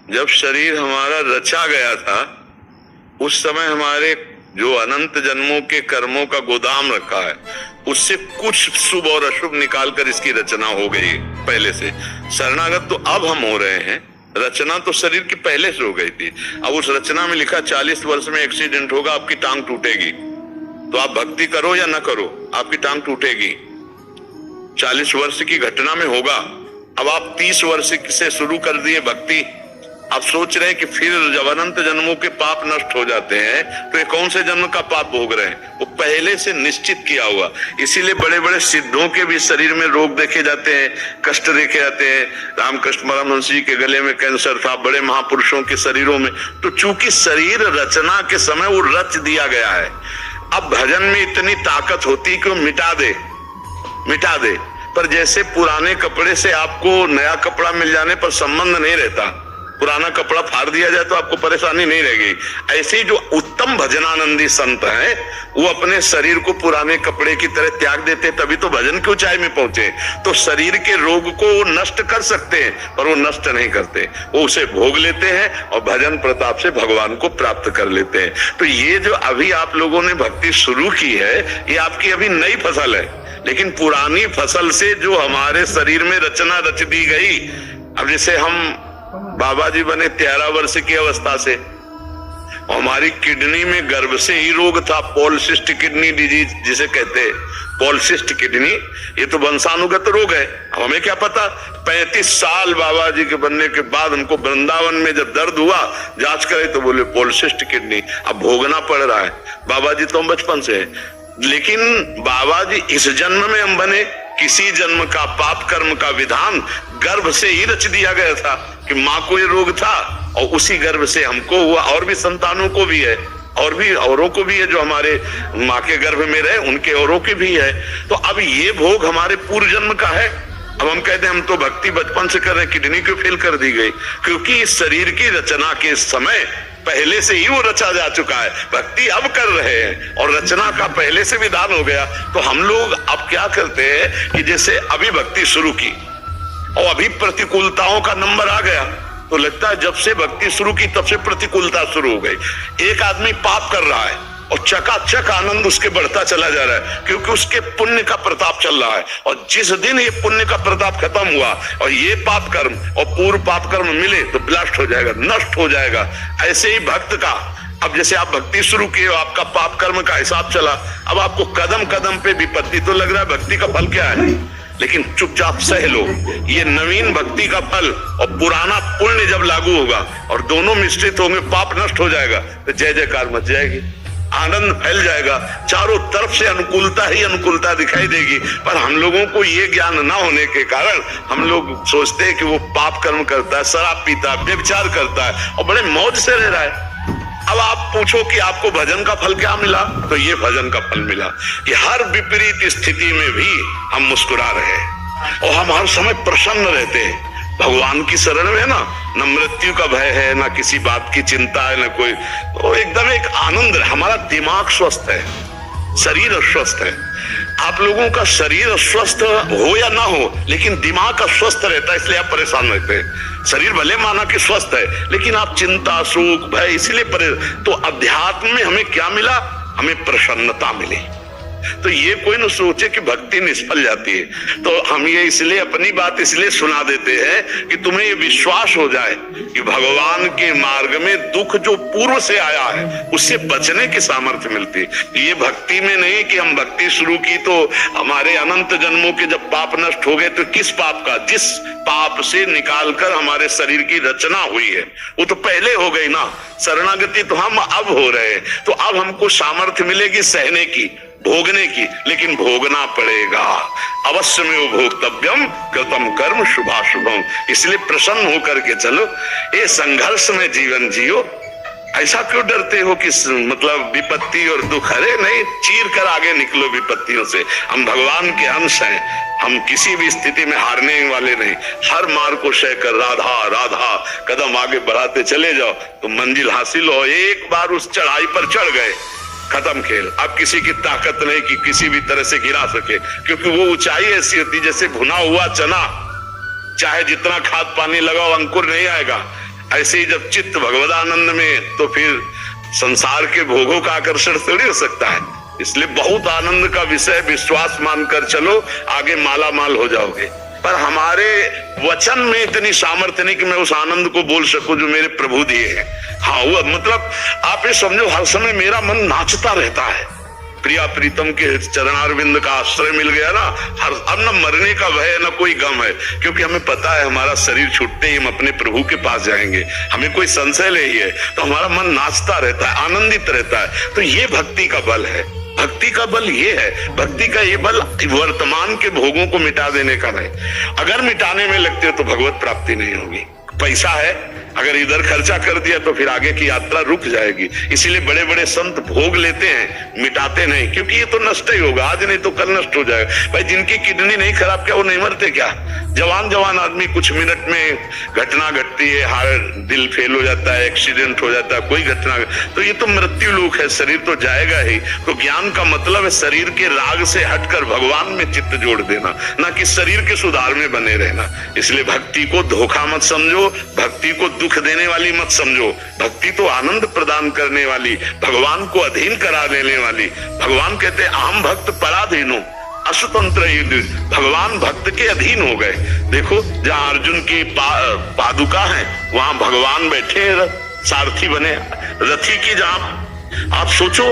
जब शरीर हमारा रचा गया था उस समय हमारे जो अनंत जन्मों के कर्मों का गोदाम रखा है उससे कुछ शुभ और अशुभ निकालकर इसकी रचना हो गई पहले से। शरणागत तो अब हम हो रहे हैं, रचना तो शरीर की पहले से हो गई थी। अब उस रचना में लिखा 40 वर्ष में एक्सीडेंट होगा, आपकी टांग टूटेगी, तो आप भक्ति करो या ना करो, आपकी टांग टूटेगी। 40 वर्ष की घटना में होगा। अब आप 30 वर्ष से शुरू कर दिए भक्ति, आप सोच रहे हैं कि फिर जब अनंत जन्मों के पाप नष्ट हो जाते हैं तो ये कौन से जन्म का पाप भोग रहे हैं, वो पहले से निश्चित किया हुआ। इसीलिए बड़े बड़े सिद्धों के भी शरीर में रोग देखे जाते हैं, कष्ट देखे जाते हैं। रामकृष्ण परमहंस जी के गले में कैंसर था, बड़े महापुरुषों के शरीरों में। तो चूंकि शरीर रचना के समय वो रच दिया गया है। अब भजन में इतनी ताकत होती कि वो मिटा दे। पर जैसे पुराने कपड़े से आपको नया कपड़ा मिल जाने पर संबंध नहीं रहता, पुराना कपड़ा फाड़ दिया जाए तो आपको परेशानी नहीं रहेगी, ऐसे ही जो उत्तम भजनानंदी संत हैं वो अपने शरीर को पुराने कपड़े की तरह त्याग देते, तभी तो भजन की ऊंचाई में पहुंचे। तो शरीर के रोग को वो नष्ट कर सकते हैं पर वो नष्ट नहीं करते, वो उसे भोग लेते हैं और भजन प्रताप से भगवान को प्राप्त कर लेते हैं। तो ये जो अभी आप लोगों ने भक्ति शुरू की है ये आपकी अभी नई फसल है, लेकिन पुरानी फसल से जो हमारे शरीर में रचना रच दी गई। अब जैसे हम बाबा जी बने 13 वर्ष की अवस्था से, हमारी किडनी में गर्भ से ही रोग था, पॉलिसिस्ट किडनी डिजीज जिसे कहते हैं, पॉलिसिस्ट किडनी। ये तो वंशानुगत रोग है, हमें क्या पता। 35 साल बाबा जी के बनने के बाद हमको वृंदावन में जब दर्द हुआ, जांच करे तो बोले पॉलिसिस्ट किडनी। अब भोगना पड़ रहा है। बाबा जी तो हम बचपन से है, लेकिन बाबा जी इस जन्म में हम बने, किसी जन्म का पाप कर्म का विधान गर्भ से ही रच दिया गया था कि माँ को ये रोग था और उसी गर्भ से हमको हुआ, और भी संतानों को भी है, और भी औरों को भी है जो हमारे माँ के गर्भ में रहे, उनके औरों के भी है। तो अब ये भोग हमारे पूर्व जन्म का है। अब हम कहते हैं हम तो भक्ति बचपन से कर रहे, किडनी क्यों फेल कर दी गई? क्योंकि इस शरीर की रचना के समय पहले से ही वो रचा जा चुका है, भक्ति अब कर रहे हैं और रचना का पहले से विधान हो गया। तो हम लोग अब क्या करते हैं कि जैसे अभी भक्ति शुरू की और अभी प्रतिकूलताओं का नंबर आ गया, तो लगता है जब से भक्ति शुरू की तब से प्रतिकूलता शुरू हो गई। एक आदमी पाप कर रहा है और चकाचक आनंद उसके बढ़ता चला जा रहा है क्योंकि उसके पुण्य का प्रताप चल रहा है। और जिस दिन ये पुण्य का प्रताप खत्म हुआ और ये पाप कर्म और पूर्व पाप कर्म मिले तो ब्लास्ट हो जाएगा, नष्ट हो जाएगा। ऐसे ही भक्त का, अब जैसे आप भक्ति शुरू किए, आपका पाप कर्म का हिसाब चला, अब आपको कदम कदम पे विपत्ति, तो लग रहा है भक्ति का फल क्या है, लेकिन चुपचाप सह लो। ये नवीन भक्ति का फल और पुराना पुण्य जब लागू होगा और दोनों मिश्रित होंगे, पाप नष्ट हो जाएगा तो जय जयकार मच जाएगी, आनंद फैल जाएगा, चारों तरफ से अनुकूलता ही अनुकूलता दिखाई देगी। पर हम लोगों को ये ज्ञान ना होने के कारण हम लोग सोचते हैं कि वो पाप कर्म करता है, शराब पीता है, व्यभिचार करता है और बड़े मौज से रह रहा है। अब आप पूछो कि आपको भजन का फल क्या मिला, तो ये भजन का फल मिला कि हर विपरीत स्थिति में भी हम मुस्कुरा रहे हैं और हम हर समय प्रसन्न रहते हैं। भगवान की शरण में है ना, न मृत्यु का भय है, ना किसी बात की चिंता है, ना कोई, तो एकदम एक आनंद। हमारा दिमाग स्वस्थ है, शरीर अस्वस्थ है। आप लोगों का शरीर स्वस्थ हो या ना हो, लेकिन दिमाग का स्वस्थ रहता है, इसलिए आप परेशान रहते हैं। शरीर भले माना कि स्वस्थ है, लेकिन आप चिंता, सुख, भय, इसलिए तो अध्यात्म में हमें क्या मिला? हमें प्रसन्नता मिली। तो ये कोई न सोचे कि भक्ति निष्फल जाती है। तो हम ये इसलिए अपनी बात इसलिए सुना देते हैं कि तुम्हें ये विश्वास हो जाए कि भगवान के मार्ग में दुख जो पूर्व से आया है उससे बचने की सामर्थ्य मिलती है। ये भक्ति में नहीं कि हम भक्ति शुरू की तो हमारे अनंत जन्मों के जब पाप नष्ट हो गए, तो किस पाप का? जिस पाप से निकालकर हमारे शरीर की रचना हुई है वो तो पहले हो गई ना। शरणागति तो हम अब हो रहे हैं, तो अब हमको सामर्थ्य मिलेगी सहने की, भोगने की, लेकिन भोगना पड़ेगा अवश्य में। वो भोक्तव्यम कृतम कर्म शुभाशुभम। इसलिए प्रसन्न होकर के चलो, ये संघर्ष में जीवन जियो। ऐसा क्यों डरते हो कि मतलब विपत्ति और दुख? अरे नहीं, चीर कर आगे निकलो विपत्तियों से। हम भगवान के अंश हैं, हम किसी भी स्थिति में हारने वाले नहीं। हर मार को सहकर राधा राधा कदम आगे बढ़ाते चले जाओ तो मंजिल हासिल हो। एक बार उस चढ़ाई पर चढ़ गए, खत्म खेल। अब किसी की ताकत नहीं कि किसी भी तरह से गिरा सके, क्योंकि वो ऊंचाई ऐसी होती जैसे भुना हुआ चना, चाहे जितना खाद पानी लगाओ अंकुर नहीं आएगा। ऐसे ही जब चित्त भगवदानंद में, तो फिर संसार के भोगों का आकर्षण थोड़ी हो सकता है। इसलिए बहुत आनंद का विषय विश्वास मानकर चलो, आगे माला माल हो जाओगे। पर हमारे वचन में इतनी सामर्थ्य नहीं कि मैं उस आनंद को बोल सकूं जो मेरे प्रभु दिए हैं। हाँ, वो मतलब आप ये समझो, हर समय मेरा मन नाचता रहता है। प्रिया प्रीतम के चरणारविंद का आश्रय मिल गया ना, अब न मरने का भय न कोई गम है, क्योंकि हमें पता है हमारा शरीर छूटते ही हम अपने प्रभु के पास जाएंगे, हमें कोई संशय नहीं है। तो हमारा मन नाचता रहता है, आनंदित रहता है। तो ये भक्ति का बल है। भक्ति का बल ये है, भक्ति का ये बल वर्तमान के भोगों को मिटा देने का नहीं। अगर मिटाने में लगते हो तो भगवत प्राप्ति नहीं होगी। पैसा है, अगर इधर खर्चा कर दिया तो फिर आगे की यात्रा रुक जाएगी। इसीलिए बड़े बड़े संत भोग लेते हैं, मिटाते नहीं, क्योंकि ये तो नष्ट ही होगा, आज नहीं तो कल नष्ट हो जाएगा। भाई जिनकी किडनी नहीं खराब, क्या वो नहीं मरते क्या? जवान आदमी, कुछ मिनट में घटना घटती है, हार्ट दिल फेल हो जाता है, एक्सीडेंट हो जाता है, कोई घटना, तो ये तो मृत्यु लोक है, शरीर तो जाएगा ही। तो ज्ञान का मतलब है शरीर के राग से हटकर भगवान में चित्त जोड़ देना, ना कि शरीर के सुधार में बने रहना। इसलिए भक्ति को धोखा मत समझो, भक्ति को दुख देने वाली मत समझो। भक्ति तो आनंद प्रदान करने वाली, भगवान को अधीन करा देने वाली। भगवान कहते हैं अहम भक्त पराधीनो अशुतंत्र युद्ध, भगवान भक्त के अधीन हो गए। देखो, जहां अर्जुन की पादुका है वहां भगवान बैठे, सारथी बने रथी की। जहां आप सोचो,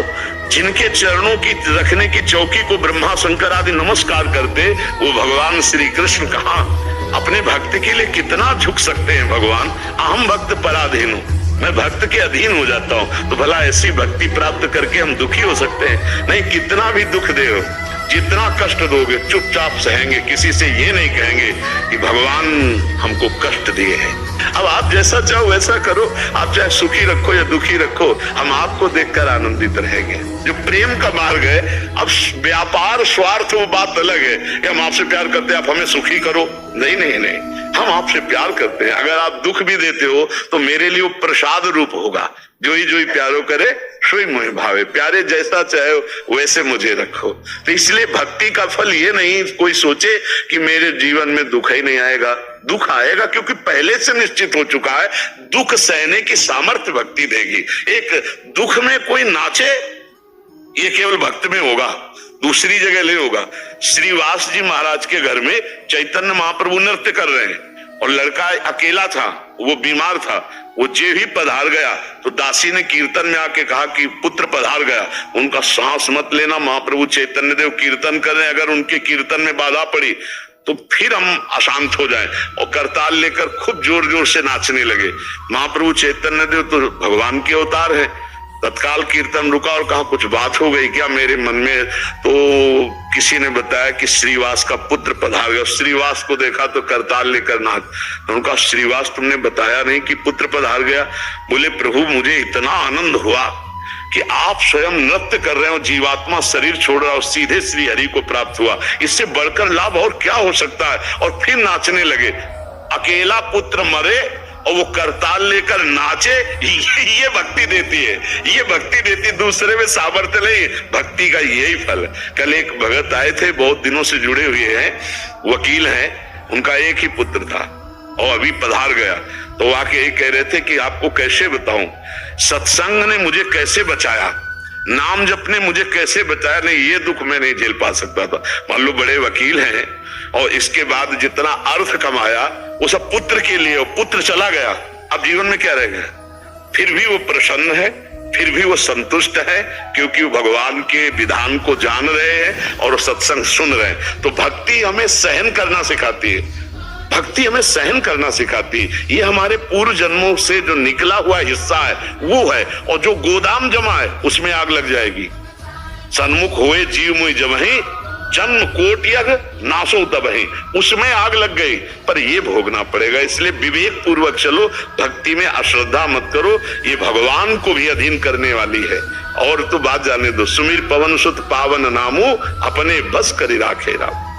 जिनके चरणों की रखने की चौकी को ब्रह्मा शंकर आदि नमस्कार करते, वो भगवान श्री कृष्ण कहाँ अपने भक्त के लिए कितना झुक सकते हैं। भगवान अहम भक्त पराधीन हूं, मैं भक्त के अधीन हो जाता हूं। तो भला ऐसी भक्ति प्राप्त करके हम दुखी हो सकते हैं? नहीं, कितना भी दुख दे, जितना कष्ट दोगे चुपचाप सहेंगे, किसी से ये नहीं कहेंगे कि भगवान हमको कष्ट दिए हैं। अब आप जैसा चाहो वैसा करो, आप चाहे सुखी रखो या दुखी रखो, हम आपको देखकर आनंदित रहेंगे। जो प्रेम का मार्ग है, अब व्यापार स्वार्थ वो बात अलग है कि हम आपसे प्यार करते हैं, आप हमें सुखी करो। नहीं नहीं नहीं, हम आपसे प्यार करते हैं। अगर आप दुख भी देते हो तो मेरे लिए वो प्रसाद रूप होगा। जो ही प्यारो करे सोई मोहि भावे, प्यारे जैसा चाहे वैसे मुझे रखो। तो इसलिए भक्ति का फल ये नहीं कोई सोचे कि मेरे जीवन में दुख ही नहीं आएगा। दुख आएगा, क्योंकि पहले से निश्चित हो चुका है। दुख सहने की सामर्थ्य भक्ति देगी। एक दुख में कोई नाचे, ये केवल भक्त में होगा, दूसरी जगह नहीं होगा। श्रीवास जी महाराज के घर में चैतन्य महाप्रभु नृत्य कर रहे हैं और लड़का अकेला था, वो बीमार था। वो जे ही पधार गया तो दासी ने कीर्तन में आके कहा कि पुत्र पधार गया। उनका सांस मत लेना, महाप्रभु चैतन्य देव कीर्तन कर रहे हैं, अगर उनके कीर्तन में बाधा पड़ी तो फिर हम अशांत हो जाएं। और करताल लेकर खूब जोर जोर से नाचने लगे। महाप्रभु चैतन्य देव तो भगवान के अवतार है। तत्काल कीर्तन रुका और कहा कुछ बात हो गई क्या मेरे मन में? तो किसी ने बताया कि श्रीवास का पुत्र पधार गया। श्रीवास को देखा तो करताल लेकर नाच। उनका श्रीवास तुमने बताया नहीं कि पुत्र पधार गया? बोले प्रभु मुझे इतना आनंद हुआ कि आप स्वयं नृत्य कर रहे हो, जीवात्मा शरीर छोड़ रहा हो, सीधे श्री हरि को प्राप्त हुआ। इससे बढ़कर लाभ और क्या हो सकता है? और फिर नाचने लगे। अकेला पुत्र मरे और वो करताल लेकर नाचे, ये भक्ति देती है। ये भक्ति देती, दूसरे में सामर्थ्य नहीं। भक्ति का यही फल। कल एक भगत आए थे, बहुत दिनों से जुड़े हुए हैं, वकील हैं, उनका एक ही पुत्र था और अभी पधार गया। तो आके कह रहे थे कि आपको कैसे बताऊं, सत्संग ने मुझे कैसे बचाया, नाम जप ने मुझे कैसे बचाया। नहीं, ये दुख मैं नहीं झेल पा सकता था। मान लो बड़े वकील हैं और इसके बाद जितना अर्थ कमाया वो सब पुत्र के लिए, और पुत्र चला गया, अब जीवन में क्या रह गया? फिर भी वो प्रसन्न है, फिर भी वो संतुष्ट है, क्योंकि वो भगवान के विधान को जान रहे हैं और सत्संग सुन रहे हैं। तो भक्ति हमें सहन करना सिखाती है, भक्ति हमें सहन करना सिखाती है। ये हमारे पूर्व जन्मों से जो निकला हुआ हिस्सा है वो है, और जो गोदाम जमा है उसमें आग लग जाएगी। सन्मुख होए जीव मुई जमहि, जन्म कोट यज्ञ नासो तबहि, उसमें आग लग गई, पर ये भोगना पड़ेगा। इसलिए विवेक पूर्वक चलो, भक्ति में अश्रद्धा मत करो, ये भगवान को भी अधीन करने वाली है। और तो बात जाने दो, सुमिर पवन सुत पावन नामू, अपने बस करी राखे राम।